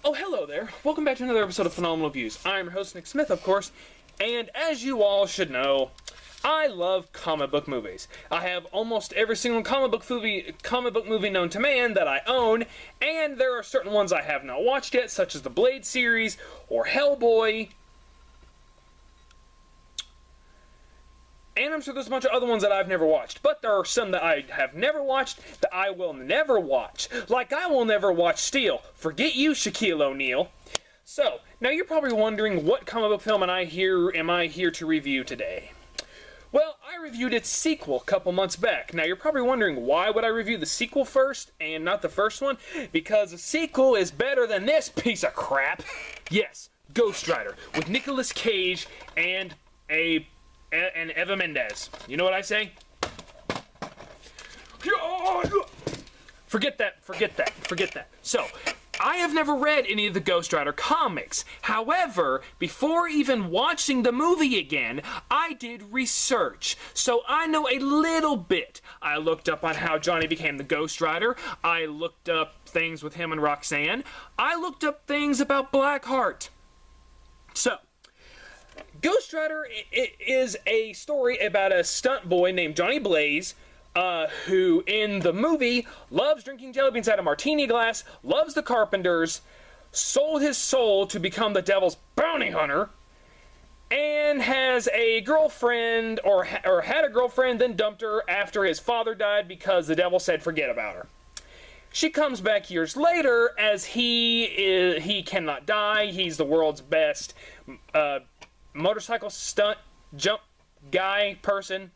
Oh, hello there. Welcome back to another episode of Phenomenal Views. I'm your host, Nick Smith, of course, and as you all should know, I love comic book movies. I have almost every single comic book movie known to man that I own, and there are certain ones I have not watched yet, such as the Blade series, or Hellboy, and I'm sure there's a bunch of other ones that I've never watched. But there are some that I have never watched that I will never watch. Like I will never watch Steel. Forget you, Shaquille O'Neal. So, now you're probably wondering what comic book film am I here to review today. Well, I reviewed its sequel a couple months back. Now you're probably wondering why would I review the sequel first and not the first one? Because the sequel is better than this piece of crap. Yes, Ghost Rider with Nicolas Cage and Eva Mendes. You know what I say? Forget that. So, I have never read any of the Ghost Rider comics. However, before even watching the movie again, I did research. So I know a little bit. I looked up on how Johnny became the Ghost Rider. I looked up things with him and Roxanne. I looked up things about Blackheart. So, Ghost Rider is a story about a stunt boy named Johnny Blaze, who in the movie loves drinking jelly beans out of martini glass, loves the Carpenters, sold his soul to become the devil's bounty hunter, and has a girlfriend, or had a girlfriend, then dumped her after his father died because the devil said forget about her. She comes back years later as he cannot die. He's the world's best motorcycle stunt jump guy person,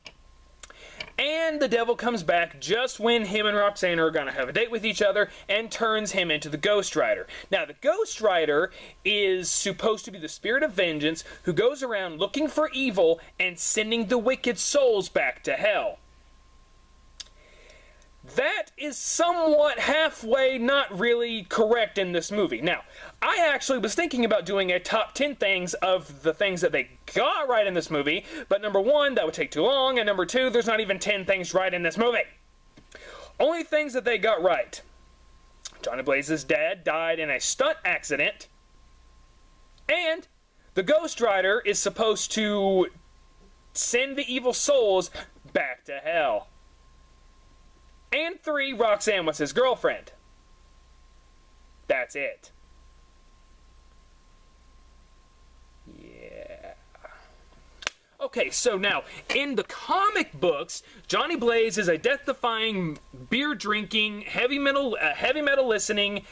and the devil comes back just when him and Roxanne are gonna have a date with each other and turns him into the Ghost Rider. Now the Ghost Rider is supposed to be the spirit of vengeance who goes around looking for evil and sending the wicked souls back to hell. That is somewhat halfway not really correct in this movie. Now, I actually was thinking about doing a top 10 things of the things that they got right in this movie, but number one, that would take too long, and number two, there's not even 10 things right in this movie. Only things that they got right. Johnny Blaze's dad died in a stunt accident, and the Ghost Rider is supposed to send the evil souls back to hell. And 3, Roxanne was his girlfriend. That's it. Yeah. Okay, so now, in the comic books, Johnny Blaze is a death-defying, beer-drinking, heavy metal listening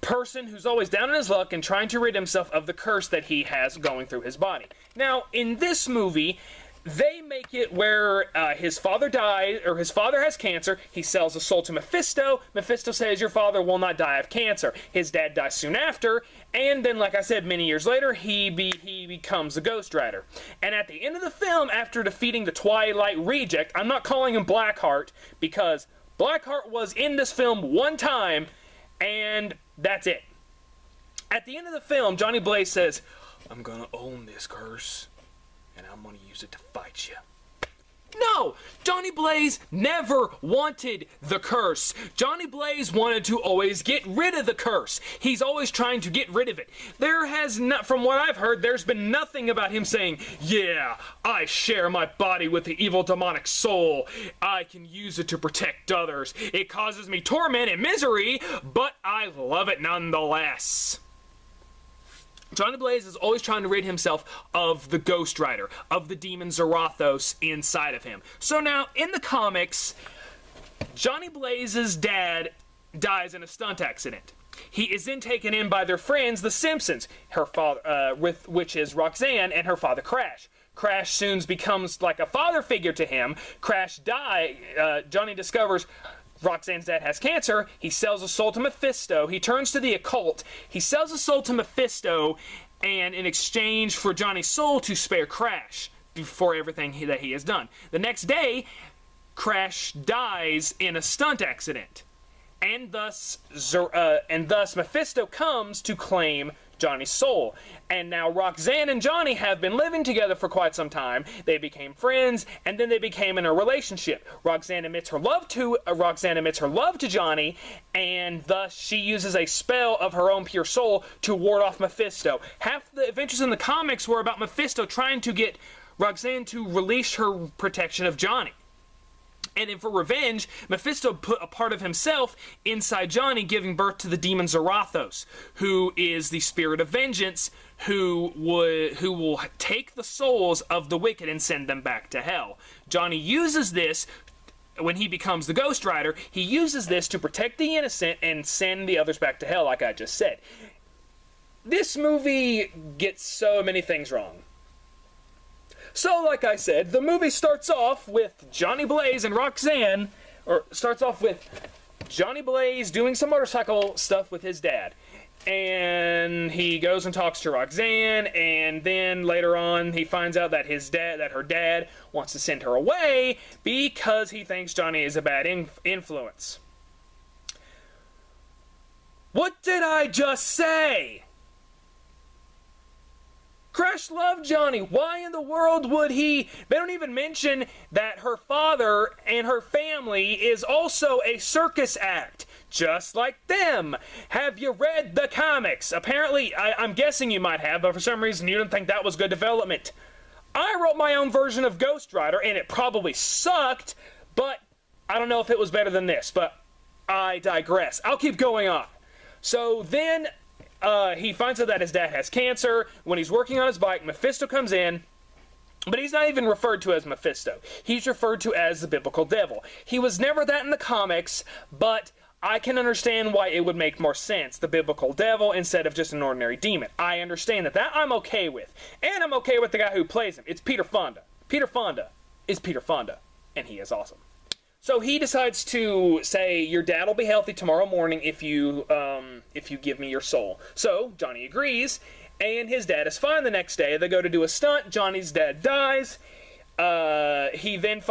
person who's always down on his luck and trying to rid himself of the curse that he has going through his body. Now, in this movie, they make it where his father dies, or his father has cancer. He sells a soul to Mephisto. Mephisto says, your father will not die of cancer. His dad dies soon after, and then, like I said, many years later, he becomes the Ghost Rider. And at the end of the film, after defeating the Twilight Reject, I'm not calling him Blackheart, because Blackheart was in this film one time, and that's it. At the end of the film, Johnny Blaze says, I'm gonna own this curse, and I'm gonna use it to fight you. No! Johnny Blaze never wanted the curse. Johnny Blaze wanted to always get rid of the curse. He's always trying to get rid of it. There has not, from what I've heard, there's been nothing about him saying, yeah, I share my body with the evil demonic soul. I can use it to protect others. It causes me torment and misery, but I love it nonetheless. Johnny Blaze is always trying to rid himself of the Ghost Rider, of the demon Zarathos inside of him. So now, in the comics, Johnny Blaze's dad dies in a stunt accident. He is then taken in by their friends, the Simpsons, her father, which is Roxanne, and her father, Crash. Crash soon becomes like a father figure to him. Johnny discovers Roxanne's dad has cancer. He sells a soul to Mephisto. He turns to the occult. He sells a soul to Mephisto, and in exchange for Johnny's soul to spare Crash for everything that he has done. The next day, Crash dies in a stunt accident, and thus Mephisto comes to claim Johnny's soul. And now Roxanne and Johnny have been living together for quite some time. They became friends, and then they became in a relationship. Roxanne admits her love to Johnny, and thus she uses a spell of her own pure soul to ward off Mephisto. Half the adventures in the comics were about Mephisto trying to get Roxanne to release her protection of Johnny. And then for revenge, Mephisto put a part of himself inside Johnny, giving birth to the demon Zarathos, who is the spirit of vengeance, who will take the souls of the wicked and send them back to hell. Johnny uses this, when he becomes the Ghost Rider, he uses this to protect the innocent and send the others back to hell, like I just said. This movie gets so many things wrong. So, like I said, the movie starts off with Johnny Blaze and Roxanne, or starts off with Johnny Blaze doing some motorcycle stuff with his dad. And he goes and talks to Roxanne, and then later on he finds out that her dad wants to send her away because he thinks Johnny is a bad influence. What did I just say? Crash loved Johnny. Why in the world would he? They don't even mention that her father and her family is also a circus act, just like them. Have you read the comics? Apparently, I'm guessing you might have, but for some reason you didn't think that was good development. I wrote my own version of Ghost Rider, and it probably sucked, but I don't know if it was better than this, but I digress. I'll keep going on. So then he finds out that his dad has cancer. When he's working on his bike, Mephisto comes in, but he's not even referred to as Mephisto. He's referred to as the biblical devil. He was never that in the comics, but I can understand why it would make more sense, the biblical devil instead of just an ordinary demon. I understand that. That I'm okay with. And I'm okay with the guy who plays him. It's Peter Fonda. Peter Fonda is Peter Fonda, and he is awesome. So he decides to say, your dad will be healthy tomorrow morning if you give me your soul. So Johnny agrees, and his dad is fine the next day. They go to do a stunt. Johnny's dad dies. He then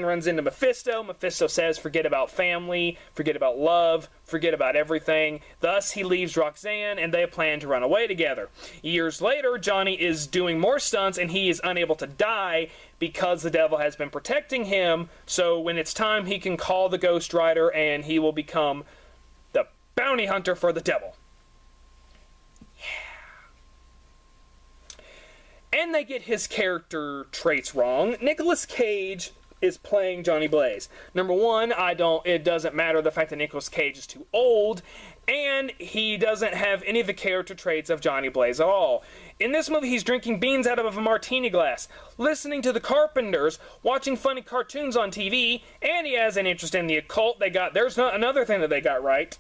runs into Mephisto. Mephisto says, forget about family, forget about love, forget about everything. Thus, he leaves Roxanne, and they plan to run away together. Years later, Johnny is doing more stunts, and he is unable to die because the devil has been protecting him. So when it's time, he can call the Ghost Rider, and he will become the bounty hunter for the devil. And they get his character traits wrong. Nicolas Cage is playing Johnny Blaze. Number one, it doesn't matter the fact that Nicolas Cage is too old, and he doesn't have any of the character traits of Johnny Blaze at all. In this movie, he's drinking beans out of a martini glass, listening to the Carpenters, watching funny cartoons on TV, and he has an interest in the occult. There's another thing that they got right.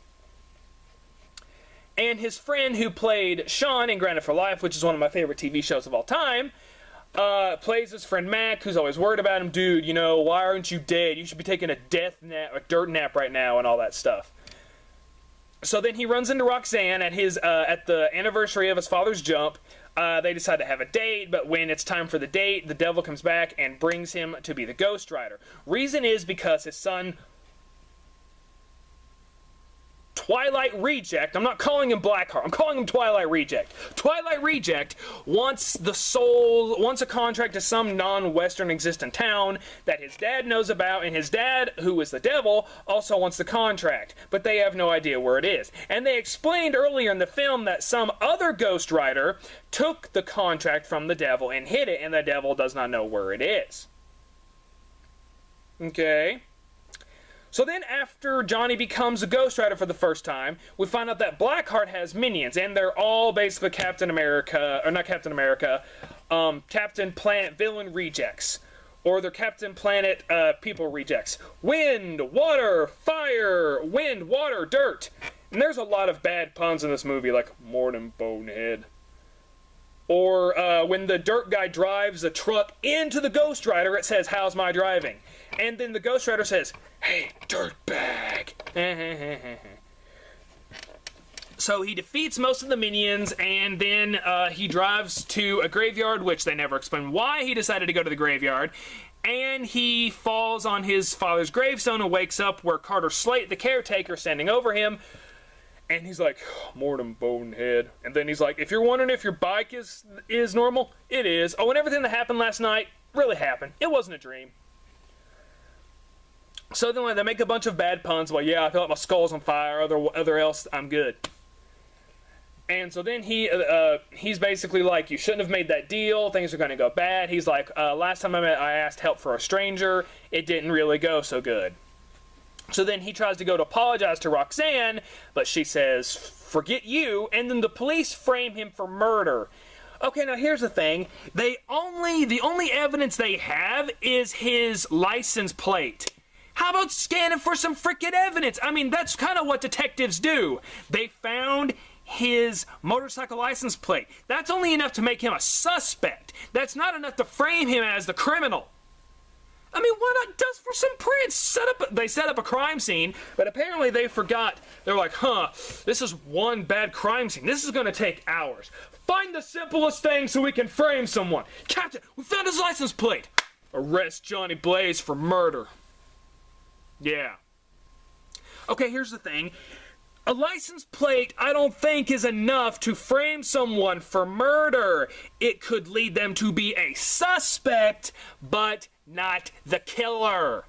And his friend who played Sean in Grounded for Life, which is one of my favorite TV shows of all time, plays his friend Mac, who's always worried about him. Dude, why aren't you dead? You should be taking a dirt nap right now, and all that stuff. So then he runs into Roxanne at the anniversary of his father's jump. They decide to have a date, but when it's time for the date, the devil comes back and brings him to be the Ghost Rider. Reason is because his son, Twilight Reject, I'm not calling him Blackheart, I'm calling him Twilight Reject. Twilight Reject wants a contract to some non-Western existent town that his dad knows about, and his dad, who is the devil, also wants the contract, but they have no idea where it is. And they explained earlier in the film that some other Ghost Rider took the contract from the devil and hid it, and the devil does not know where it is. Okay. So then after Johnny becomes a Ghost Rider for the first time, we find out that Blackheart has minions, and they're all basically Captain Planet villain rejects. Or they're Captain Planet people rejects. Wind, water, fire, wind, water, dirt. And there's a lot of bad puns in this movie, like Morning Bonehead. Or when the dirt guy drives a truck into the Ghost Rider, it says, how's my driving? And then the Ghost Rider says, hey, dirtbag. So he defeats most of the minions, and then he drives to a graveyard, which they never explain why he decided to go to the graveyard. And he falls on his father's gravestone and wakes up where Carter Slate, the caretaker, is standing over him. And he's like, "Mortem bonehead." And then he's like, "If you're wondering if your bike is normal, it is. Oh, and everything that happened last night really happened. It wasn't a dream." So then like, they make a bunch of bad puns. Well, yeah, I feel like my skull's on fire. Other else, I'm good. And so then he's basically like, "You shouldn't have made that deal. Things are going to go bad." He's like, "Last time I asked help for a stranger. It didn't really go so good." So then he tries to go to apologize to Roxanne, but she says, "Forget you," and then the police frame him for murder. Okay, now here's the thing. The only evidence they have is his license plate. How about scanning for some freaking evidence? I mean, that's kind of what detectives do. They found his motorcycle license plate. That's only enough to make him a suspect. That's not enough to frame him as the criminal. I mean, why not just for some prints? They set up a crime scene, but apparently they forgot. They were like, this is one bad crime scene. This is going to take hours. Find the simplest thing so we can frame someone. Captain, we found his license plate. Arrest Johnny Blaze for murder. Yeah. Okay, here's the thing. A license plate, I don't think, is enough to frame someone for murder. It could lead them to be a suspect, but not the killer.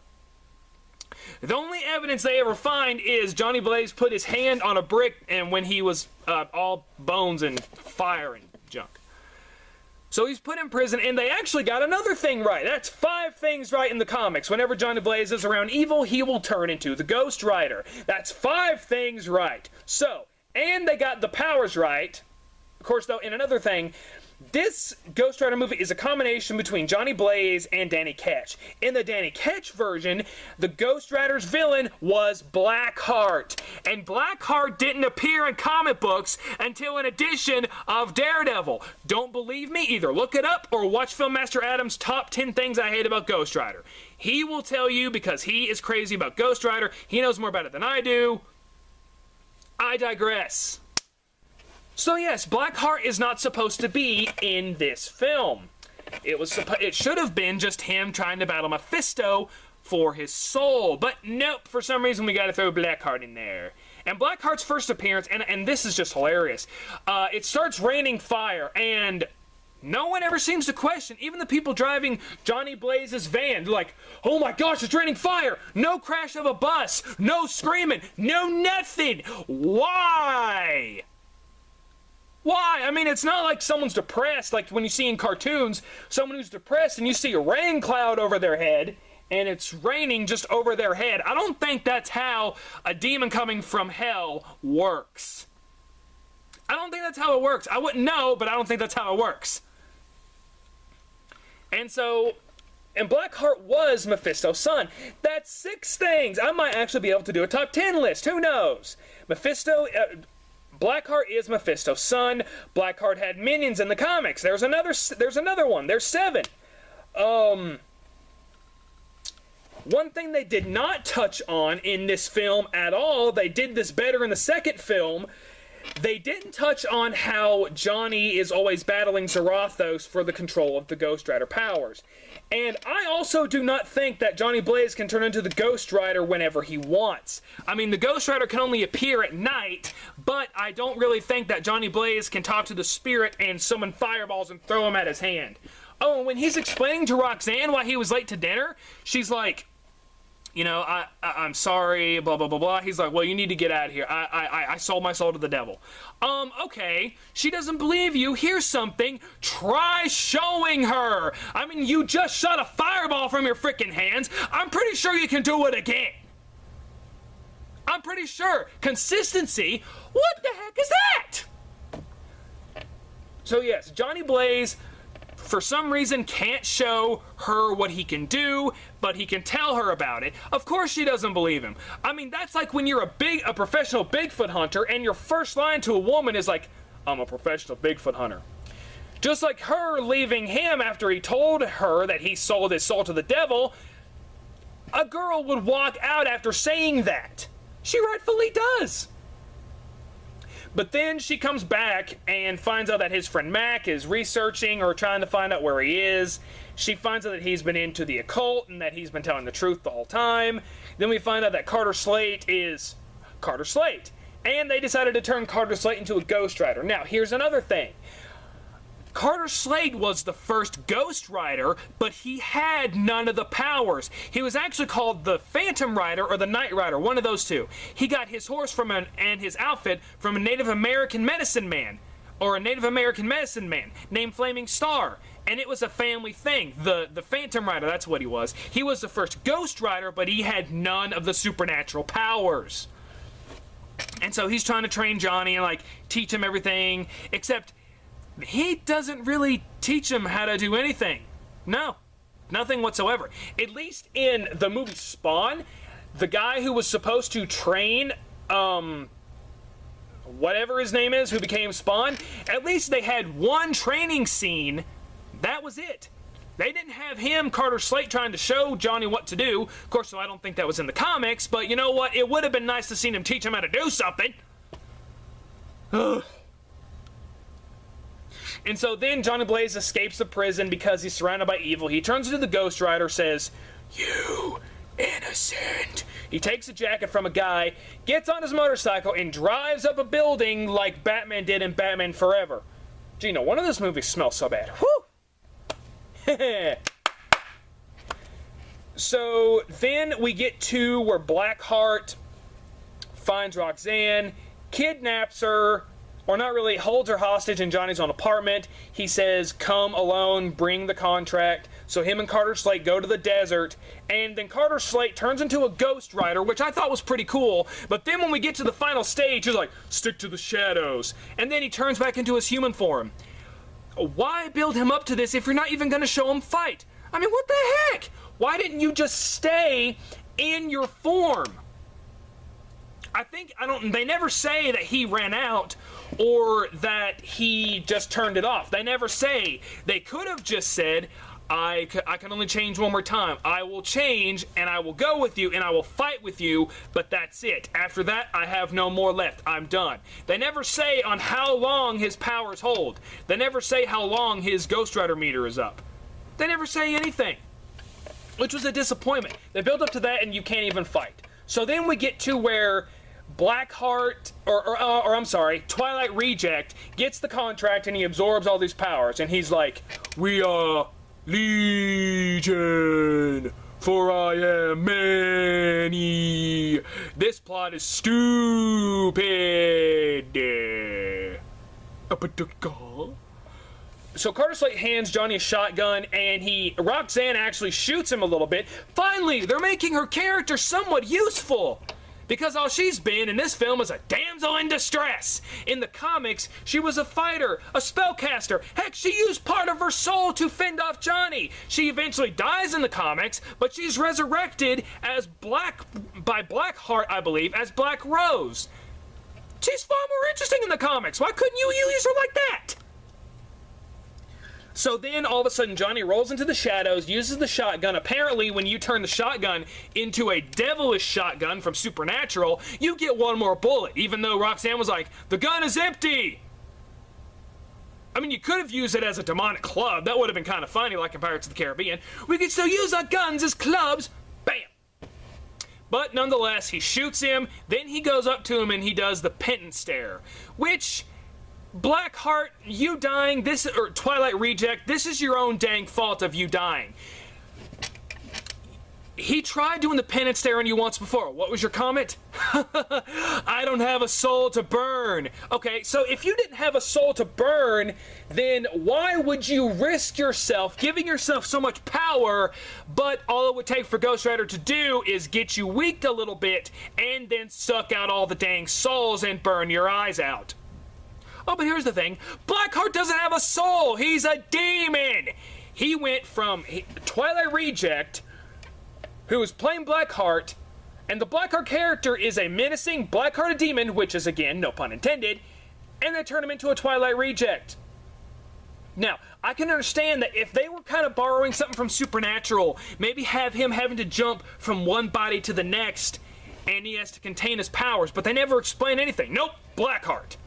The only evidence they ever find is Johnny Blaze put his hand on a brick and when he was all bones and fire and junk. So he's put in prison, and they actually got another thing right. That's 5 things right in the comics. Whenever Johnny Blaze is around evil, he will turn into the Ghost Rider. That's 5 things right. So, and they got the powers right. Of course, though, in another thing, this Ghost Rider movie is a combination between Johnny Blaze and Danny Ketch. In the Danny Ketch version, the Ghost Rider's villain was Blackheart. And Blackheart didn't appear in comic books until an edition of Daredevil. Don't believe me? Either look it up or watch Filmmaster Adam's top 10 things I hate about Ghost Rider. He will tell you because he is crazy about Ghost Rider. He knows more about it than I do. I digress. So yes, Blackheart is not supposed to be in this film. It should have been just him trying to battle Mephisto for his soul. But nope, for some reason we gotta throw Blackheart in there. And Blackheart's first appearance, and this is just hilarious, it starts raining fire, and no one ever seems to question, even the people driving Johnny Blaze's van. They're like, "Oh my gosh, it's raining fire! No crash of a bus! No screaming! No nothing! Why?" Why? I mean, it's not like someone's depressed, like when you see in cartoons, someone who's depressed and you see a rain cloud over their head, and it's raining just over their head. I don't think that's how a demon coming from hell works. I don't think that's how it works. I wouldn't know, but I don't think that's how it works. And Blackheart was Mephisto's son. That's 6 things. I might actually be able to do a top 10 list. Who knows? Blackheart is Mephisto's son. Blackheart had minions in the comics. There's another one. There's 7. One thing they did not touch on in this film at all, they did this better in the second film, they didn't touch on how Johnny is always battling Zarathos for the control of the Ghost Rider powers. And I also do not think that Johnny Blaze can turn into the Ghost Rider whenever he wants. I mean, the Ghost Rider can only appear at night, but I don't really think that Johnny Blaze can talk to the spirit and summon fireballs and throw them at his hand. Oh, and when he's explaining to Roxanne why he was late to dinner, she's like, you know, I'm sorry, blah, blah, blah, blah. He's like, well, you need to get out of here. I sold my soul to the devil. Okay. She doesn't believe you. Here's something. Try showing her. I mean, you just shot a fireball from your freaking hands. I'm pretty sure you can do it again. I'm pretty sure. Consistency? What the heck is that? So, yes, Johnny Blaze, for some reason, can't show her what he can do, but he can tell her about it. Of course she doesn't believe him. I mean, that's like when you're a professional Bigfoot hunter, and your first line to a woman is like, "I'm a professional Bigfoot hunter." Just like her leaving him after he told her that he sold his soul to the devil, a girl would walk out after saying that. She rightfully does. But then she comes back and finds out that his friend Mac is researching or trying to find out where he is. She finds out that he's been into the occult and that he's been telling the truth the whole time. Then we find out that Carter Slate is Carter Slate. And they decided to turn Carter Slade into a Ghost Rider. Now, here's another thing. Carter Slade was the first Ghost Rider, but he had none of the powers. He was actually called the Phantom Rider or the Night Rider, one of those two. He got his horse and his outfit from a Native American medicine man, or a Native American medicine man named Flaming Star. And it was a family thing. The Phantom Rider, that's what he was. He was the first Ghost Rider, but he had none of the supernatural powers. And so he's trying to train Johnny and, like, teach him everything, except he doesn't really teach him how to do anything. No, nothing whatsoever. At least in the movie Spawn, the guy who was supposed to train, whatever his name is, who became Spawn, at least they had one training scene. That was it. They didn't have him, Carter Slade, trying to show Johnny what to do. Of course, so I don't think that was in the comics, but you know what? It would have been nice to see him teach him how to do something. Ugh. And so then Johnny Blaze escapes the prison because he's surrounded by evil. He turns into the Ghost Rider, says, "You innocent." He takes a jacket from a guy, gets on his motorcycle, and drives up a building like Batman did in Batman Forever. Gee, no wonder this movie smells so bad. Whew! So then we get to where Blackheart finds Roxanne, kidnaps her, or not really, holds her hostage in Johnny's own apartment. He says, "Come alone, bring the contract." So him and Carter Slate go to the desert, and then Carter Slate turns into a Ghost Rider, which I thought was pretty cool. But then when we get to the final stage, he's like, "Stick to the shadows." And then he turns back into his human form. Why build him up to this if you're not even going to show him fight? I mean, what the heck? Why didn't you just stay in your form? They never say that he ran out or that he just turned it off. They never say. They could have just said, I can only change one more time. I will change, and I will go with you, and I will fight with you, but that's it. After that, I have no more left. I'm done. They never say on how long his powers hold. They never say how long his Ghost Rider meter is up. They never say anything, which was a disappointment. They build up to that, and you can't even fight. So then we get to where Blackheart, Twilight Reject gets the contract and he absorbs all these powers, and he's like, "We are Legion, for I am many. This plot is stupid." So Carter Slate hands Johnny a shotgun, and Roxanne actually shoots him a little bit. Finally, they're making her character somewhat useful. Because all she's been in this film is a damsel in distress. In the comics, she was a fighter, a spellcaster. Heck, she used part of her soul to fend off Johnny. She eventually dies in the comics, but she's resurrected as by Blackheart, I believe, as Black Rose. She's far more interesting in the comics. Why couldn't you use her like that? So then, all of a sudden, Johnny rolls into the shadows, uses the shotgun. Apparently, when you turn the shotgun into a devilish shotgun from Supernatural, you get one more bullet, even though Roxanne was like, "The gun is empty!" I mean, you could have used it as a demonic club. That would have been kind of funny, like in Pirates of the Caribbean. We could still use our guns as clubs. Bam! But nonetheless, he shoots him. Then he goes up to him and he does the penance stare, which... Blackheart, you dying, or Twilight Reject, this is your own dang fault of you dying. He tried doing the penance stare on you once before. What was your comment? "I don't have a soul to burn." Okay, so if you didn't have a soul to burn, then why would you risk yourself, giving yourself so much power, but all it would take for Ghost Rider to do is get you weaked a little bit and then suck out all the dang souls and burn your eyes out? Oh, but here's the thing. Blackheart doesn't have a soul. He's a demon. He went from Twilight Reject, who was playing Blackheart, and the Blackheart character is a menacing Blackhearted demon, which is, again, no pun intended, and they turn him into a Twilight Reject. Now, I can understand that if they were kind of borrowing something from Supernatural, maybe have him having to jump from one body to the next, and he has to contain his powers, but they never explain anything. Nope, Blackheart.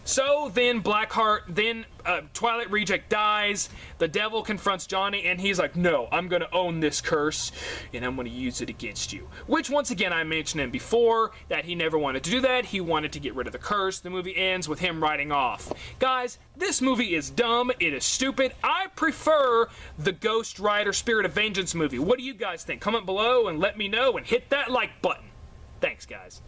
So then Twilight Reject dies, the devil confronts Johnny, and he's like, no, I'm gonna own this curse, and I'm gonna use it against you. Which, once again, I mentioned him before, that he never wanted to do that, he wanted to get rid of the curse. The movie ends with him riding off. Guys, this movie is dumb, it is stupid. I prefer the Ghost Rider Spirit of Vengeance movie. What do you guys think? Comment below and let me know, and hit that like button. Thanks, guys.